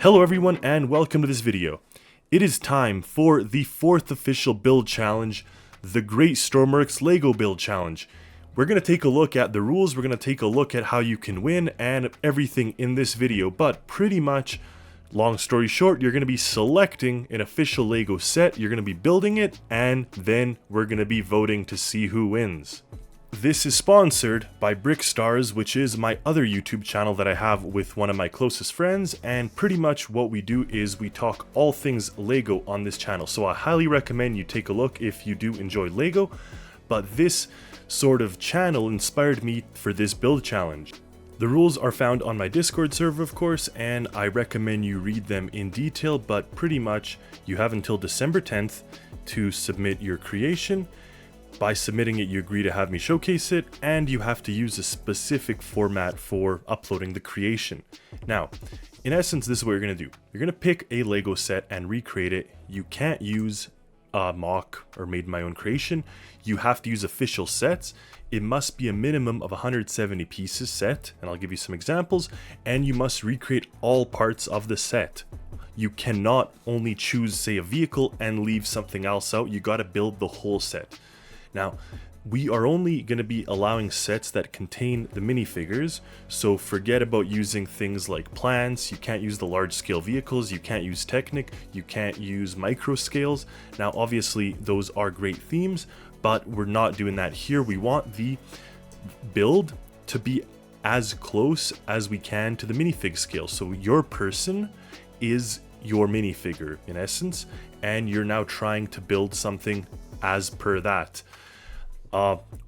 Hello everyone and welcome to this video. It is time for the 4th official build challenge, the Great Stormworks LEGO build challenge. We're going to take a look at the rules, we're going to take a look at how you can win and everything in this video, but pretty much, long story short, you're going to be selecting an official LEGO set, you're going to be building it, and then we're going to be voting to see who wins. This is sponsored by Brickstars, which is my other YouTube channel that I have with one of my closest friends, and pretty much what we do is we talk all things LEGO on this channel. So I highly recommend you take a look if you do enjoy LEGO, but this sort of channel inspired me for this build challenge. The rules are found on my Discord server, of course, and I recommend you read them in detail, but pretty much you have until December 10th to submit your creation. By submitting it, you agree to have me showcase it, and you have to use a specific format for uploading the creation. Now, in essence, this is what you're going to do. You're going to pick a LEGO set and recreate it. You can't use a mock or made my own creation. You have to use official sets. It must be a minimum of 170 pieces set, and I'll give you some examples, and you must recreate all parts of the set. You cannot only choose, say, a vehicle and leave something else out. You got to build the whole set. Now, we are only going to be allowing sets that contain the minifigures, so forget about using things like plants, you can't use the large scale vehicles, you can't use Technic, you can't use micro scales. Now obviously those are great themes, but we're not doing that here. We want the build to be as close as we can to the minifig scale. So your person is your minifigure in essence, and you're now trying to build something as per that.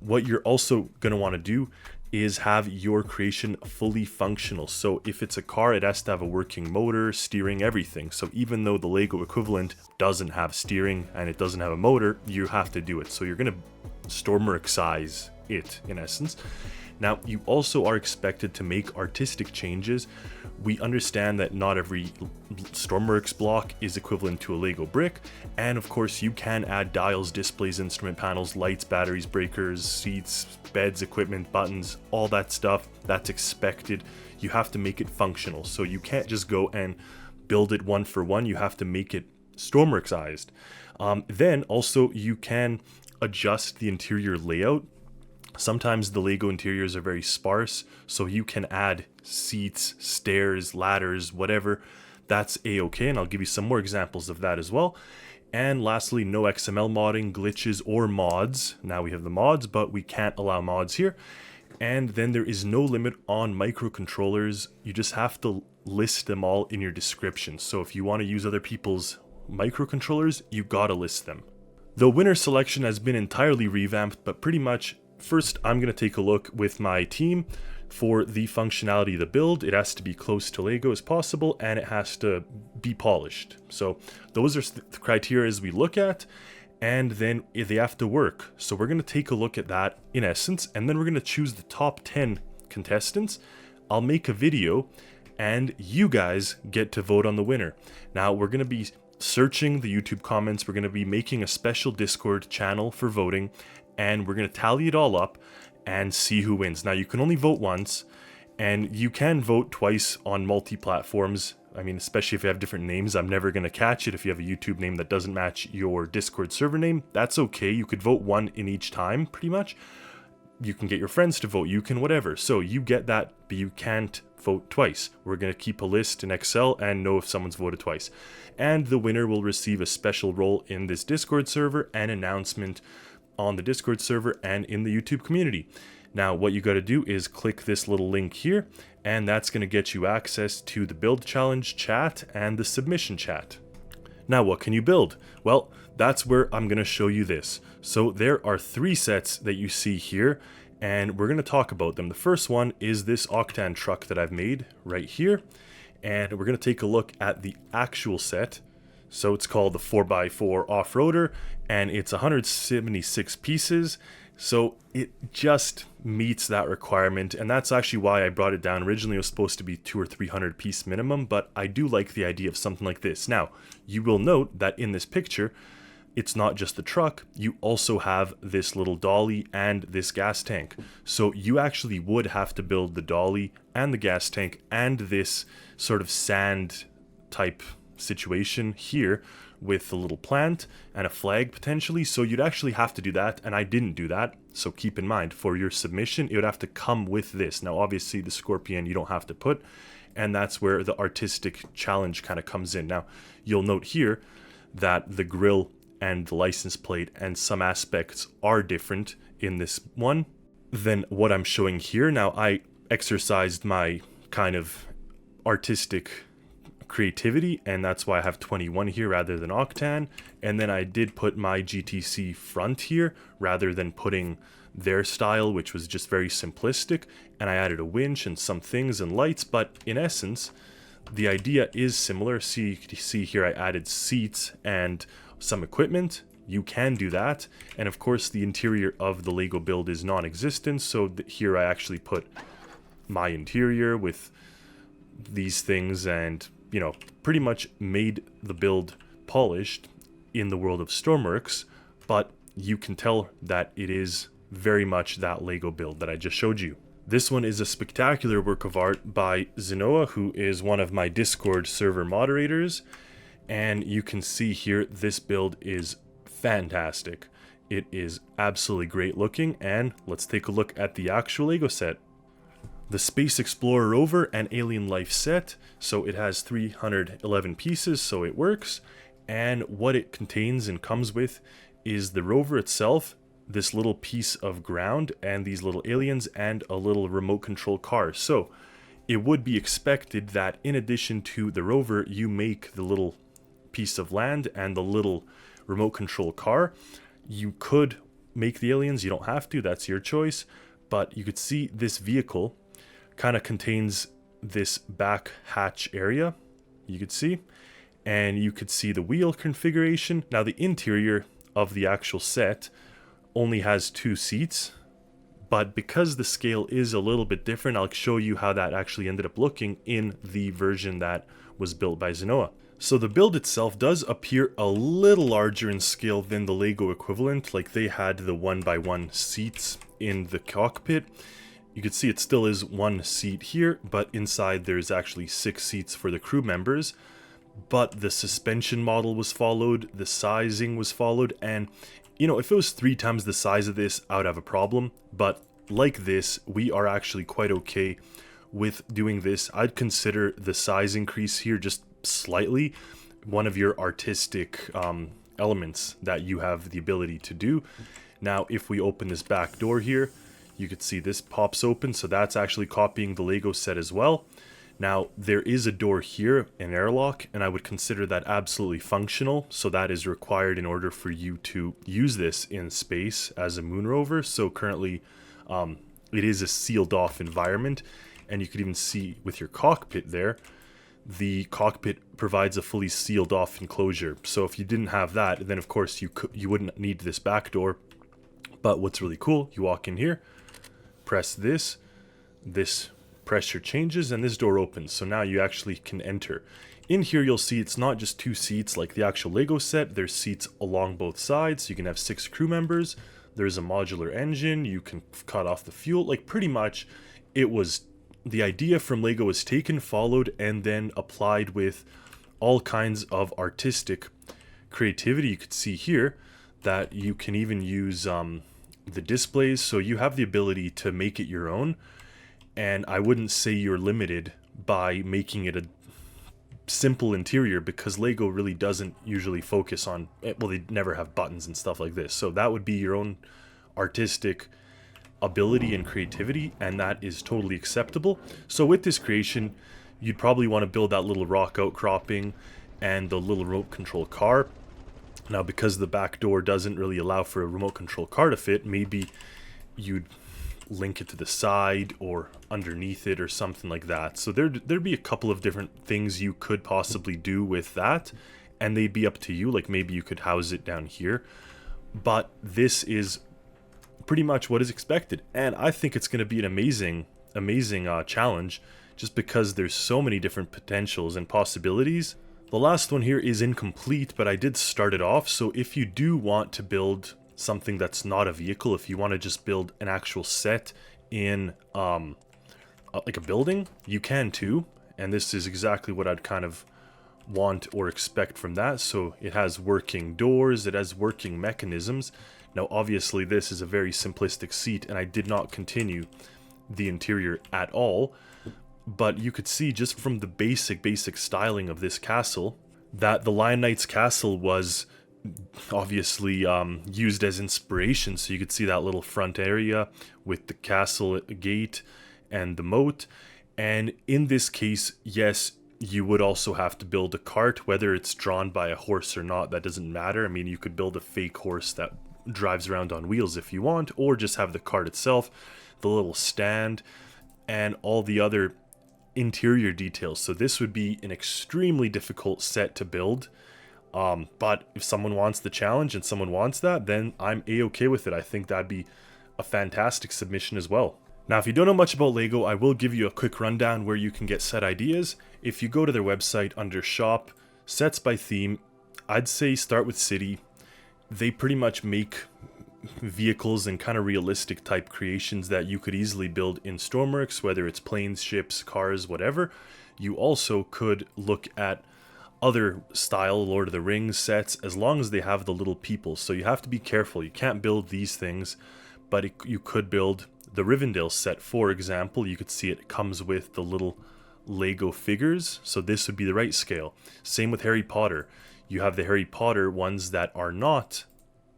What you're also going to want to do is have your creation fully functional. So if it's a car, it has to have a working motor, steering, everything. So even though the LEGO equivalent doesn't have steering and it doesn't have a motor, you have to do it. So you're going to Stormworksize it in essence. Now, you also are expected to make artistic changes. We understand that not every Stormworks block is equivalent to a LEGO brick, and of course you can add dials, displays, instrument panels, lights, batteries, breakers, seats, beds, equipment, buttons, all that stuff. That's expected. You have to make it functional, so you can't just go and build it one for one. You have to make it Stormworksized. Then also you can adjust the interior layout. Sometimes the LEGO interiors are very sparse, so you can add seats, stairs, ladders, whatever. That's a-okay, and I'll give you some more examples of that as well. And lastly, no XML modding, glitches, or mods. Now we have the mods, but we can't allow mods here. And then there is no limit on microcontrollers. You just have to list them all in your description. So if you want to use other people's microcontrollers, you gotta list them. The winner selection has been entirely revamped, but pretty much first, I'm going to take a look with my team for the functionality of the build. It has to be close to LEGO as possible, and it has to be polished. So those are the criteria we look at, and then they have to work. So we're going to take a look at that in essence, and then we're going to choose the top 10 contestants. I'll make a video, and you guys get to vote on the winner. Now, we're going to be searching the YouTube comments. We're going to be making a special Discord channel for voting, and we're going to tally it all up and see who wins. Now, you can only vote once, and you can vote twice on multi-platforms. I mean, especially if you have different names, I'm never going to catch it. If you have a YouTube name that doesn't match your Discord server name, that's okay. You could vote one in each time, pretty much. You can get your friends to vote, you can whatever. So you get that, but you can't vote twice. We're going to keep a list in Excel and know if someone's voted twice. And the winner will receive a special role in this Discord server and announcement on the Discord server and in the YouTube community. Now, what you got to do is click this little link here, and that's going to get you access to the build challenge chat and the submission chat. Now, what can you build? Well, that's where I'm going to show you this. So there are 3 sets that you see here, and we're going to talk about them. The first one is this Octan truck that I've made right here, and we're going to take a look at the actual set. So it's called the 4x4 off-roader, and it's 176 pieces. So it just meets that requirement, and that's actually why I brought it down. Originally it was supposed to be 200 or 300 piece minimum, but I do like the idea of something like this. Now, you will note that in this picture, it's not just the truck, you also have this little dolly and this gas tank. So you actually would have to build the dolly and the gas tank and this sort of sand type situation here with a little plant and a flag potentially. So you'd actually have to do that, and I didn't do that. So keep in mind, for your submission, it would have to come with this. Now, obviously, the scorpion you don't have to put, and that's where the artistic challenge kind of comes in. Now, you'll note here that the grill and the license plate and some aspects are different in this one than what I'm showing here. Now, I exercised my kind of artistic creativity, and that's why I have 21 here rather than octan. And then I did put my GTC front here rather than putting their style, which was just very simplistic, and I added a winch and some things and lights. But in essence, the idea is similar. See here I added seats and some equipment. You can do that, and of course the interior of the Lego build is non-existent, so here I actually put my interior with these things, and you know, pretty much made the build polished in the world of Stormworks. But you can tell that it is very much that Lego build that I just showed you. This one is a spectacular work of art by Zenoa, who is one of my Discord server moderators, and you can see here this build is fantastic. It is absolutely great looking, and let's take a look at the actual Lego set. The Space Explorer rover and Alien Life set, so it has 311 pieces, so it works, and what it contains and comes with is the rover itself, this little piece of ground, and these little aliens, and a little remote control car. So it would be expected that in addition to the rover, you make the little piece of land and the little remote control car. You could make the aliens, you don't have to, that's your choice, but you could see this vehicle kind of contains this back hatch area, you could see, and you could see the wheel configuration. Now the interior of the actual set only has 2 seats, but because the scale is a little bit different, I'll show you how that actually ended up looking in the version that was built by Zenoa. So the build itself does appear a little larger in scale than the Lego equivalent, like they had the 1x1 seats in the cockpit. You can see it still is 1 seat here, but inside there's actually 6 seats for the crew members. But the suspension model was followed, the sizing was followed, and you know, if it was 3 times the size of this, I would have a problem. But like this, we are actually quite okay with doing this. I'd consider the size increase here just slightly one of your artistic elements that you have the ability to do. Now, if we open this back door here, you could see this pops open, so that's actually copying the Lego set as well. Now, there is a door here, an airlock, and I would consider that absolutely functional, so that is required in order for you to use this in space as a moon rover. So currently, it is a sealed off environment, and you could even see with your cockpit there, the cockpit provides a fully sealed off enclosure. So if you didn't have that, then of course you wouldn't need this back door. But what's really cool, you walk in here, press this pressure changes, and this door opens. So now you actually can enter. In here you'll see it's not just 2 seats like the actual Lego set, there's seats along both sides. You can have 6 crew members, there's a modular engine, you can cut off the fuel. Like pretty much it was, the idea from Lego was taken, followed, and then applied with all kinds of artistic creativity. You could see here that you can even use the displays, so you have the ability to make it your own, and I wouldn't say you're limited by making it a simple interior, because Lego really doesn't usually focus on, well, they never have buttons and stuff like this, so that would be your own artistic ability and creativity, and that is totally acceptable. So with this creation, you'd probably want to build that little rock outcropping and the little remote control car. Now, because the back door doesn't really allow for a remote control car to fit, maybe you'd link it to the side or underneath it or something like that. So there'd be a couple of different things you could possibly do with that, and they'd be up to you. Like maybe you could house it down here, but this is pretty much what is expected, and I think it's going to be an amazing challenge, just because there's so many different potentials and possibilities. The last one here is incomplete, but I did start it off. So if you do want to build something that's not a vehicle, if you want to just build an actual set in like a building, you can too, and this is exactly what I'd kind of want or expect from that. So it has working doors, it has working mechanisms. Now obviously this is a very simplistic seat and I did not continue the interior at all, but you could see just from the basic styling of this castle that the Lion Knight's castle was obviously used as inspiration. So you could see that little front area with the castle gate and the moat. And in this case, yes, you would also have to build a cart, whether it's drawn by a horse or not, that doesn't matter. I mean, you could build a fake horse that drives around on wheels if you want, or just have the cart itself, the little stand, and all the other interior details. So this would be an extremely difficult set to build. But if someone wants the challenge and someone wants that, then I'm a-okay with it. I think that'd be a fantastic submission as well. Now, if you don't know much about LEGO, I will give you a quick rundown where you can get set ideas. If you go to their website under shop, sets by theme, I'd say start with city. They pretty much make vehicles and kind of realistic type creations that you could easily build in Stormworks, whether it's planes, ships, cars, whatever. You also could look at other style Lord of the Rings sets as long as they have the little people. So you have to be careful. You can't build these things, but you could build the Rivendell set, for example. You could see it comes with the little Lego figures, so this would be the right scale. Same with Harry Potter. You have the Harry Potter ones that are not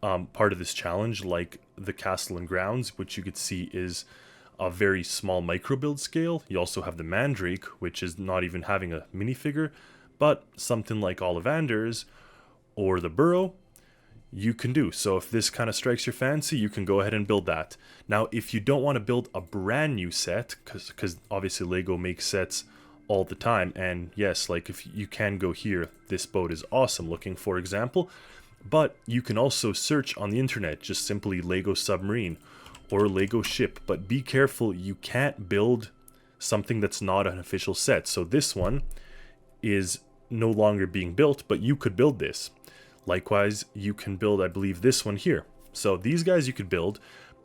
part of this challenge, like the Castle and Grounds, which you could see is a very small micro build scale. You also have the Mandrake, which is not even having a minifigure, but something like Ollivander's or the Burrow, you can do. So if this kind of strikes your fancy, you can go ahead and build that. Now, if you don't want to build a brand new set, because obviously Lego makes sets all the time, and yes, like if you can go here, this boat is awesome looking, for example, but you can also search on the internet, just simply Lego submarine or Lego ship. But be careful, you can't build something that's not an official set. So this one is no longer being built, but you could build this. Likewise, you can build, I believe, this one here. So these guys you could build,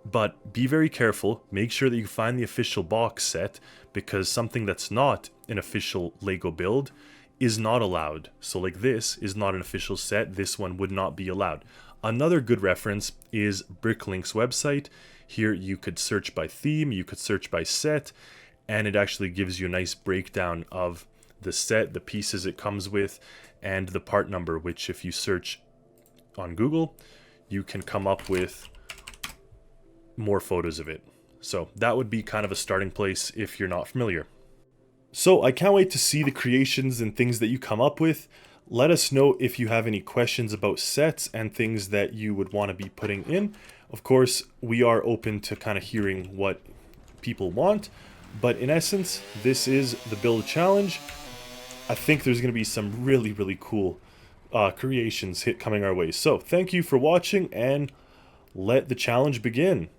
but be very careful. Make sure that you find the official box set, because something that's not an official Lego build is not allowed. So like this is not an official set. This one would not be allowed. Another good reference is Bricklink's website. Here you could search by theme, you could search by set, and it actually gives you a nice breakdown of the set, the pieces it comes with, and the part number, which if you search on Google, you can come up with more photos of it. So that would be kind of a starting place if you're not familiar. So I can't wait to see the creations and things that you come up with. Let us know if you have any questions about sets and things that you would want to be putting in. Of course, we are open to kind of hearing what people want, but in essence, this is the build challenge. I think there's going to be some really cool creations coming our way. So thank you for watching, and let the challenge begin.